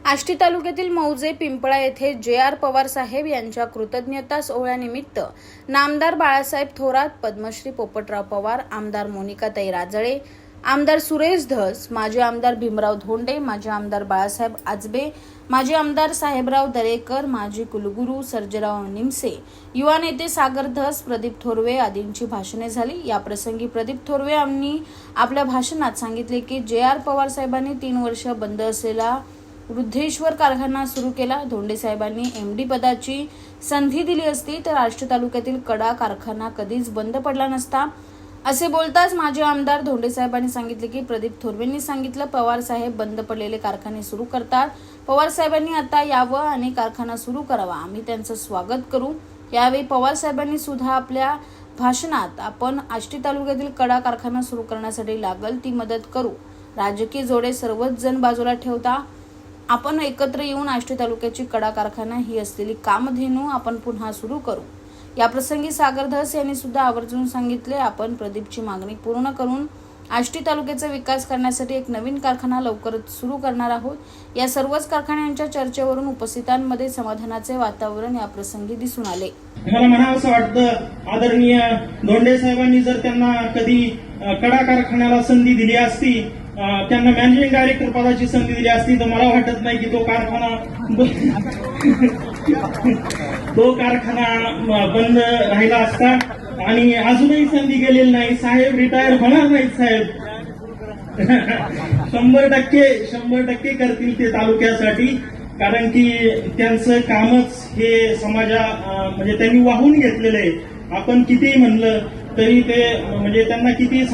आष्टी तालुक्यातील मौजे पिंपळा येथे जे.आर. पवार साहेब यांच्या कृतज्ञता सोहळ्यानिमित्त नामदार बाळासाहेब थोरात, पद्मश्री पोपटराव पवार, आमदार मोनिकाताई राजळे, आमदार सुरेश धस, माजी आमदार भीमराव धोंडे, माजी आमदार बाळासाहेब आजबे, माजी आमदार साहेबराव दरेकर, माजी कुलगुरू सर्जेराव निमसे, युवा नेते सागर धस, प्रदीप थोरवे आदींची भाषणे झाली। याप्रसंगी प्रदीप थोरवे यांनी आपल्या भाषणात सांगितले की जे.आर. पवार साहेबांनी 3 वर्ष बंद असलेला वृद्धेश्वर कारखाना सुरू केला। धोंडे साहेबांनी एमडी पदाची संधी दिली असती तर आष्टी तालुक्यातील कडा कारखाना कधीच बंद पडला नसता, असे बोलताच माजी आमदार धोंडे साहेबांनी सांगितले की प्रदीप थोरवेंनी सांगितलं पवार साहेब बंद पडलेले कारखाने सुरू करतात, पवार साहेबांनी आता यावं आणि कारखाना सुरू करावा, आम्ही त्यांचं स्वागत करू। यावेळी पवार साहेबांनी सुद्धा आपल्या भाषणात आपण आष्टी तालुक्यातील कडा कारखाना सुरू करण्यासाठी लागल ती मदत करू, राजकीय जोडे सर्वच जण बाजूला ठेवता आपण एकत्र येऊन आष्टी तालुक्याची कडा कारखाना ही असलेली कामधेनू आपण पुन्हा सुरू करू। याप्रसंगी सागर धस यांनी सुद्धा आवर्जून सांगितले आपण प्रदीपची मागणी पूर्ण करून आष्टी तालुक्याचा विकास करण्यासाठी एक नवीन कारखाना लवकरच सुरू करणार आहोत। या सर्वच कारखान्यांच्या चर्चेवरून उपस्थितांमध्ये समाधानाचे वातावरण या प्रसंगी दिसून आले। मला म्हणावंसं वाटतं आदरणीय धोंडे साहेबांनी जर त्यांना कधी कडा कारखान्याला संधी दिली असती, त्यांना मॅनेजिंग डायरेक्टर पदाची संधी दिली असती तर मला वाटत नाही की तो कारखाना बंद राहिला असता। आणि अजूनही संधी गेलेली नाही, साहेब रिटायर होणार नाहीत, साहेब 100% करतील ते तालुक्यासाठी, कारण की त्यांचं कामच हे म्हणजे त्यांनी वाहून घेतलेलं आहे। आपण कितीही म्हणलं तरी ते म्हणजे त्यांना किती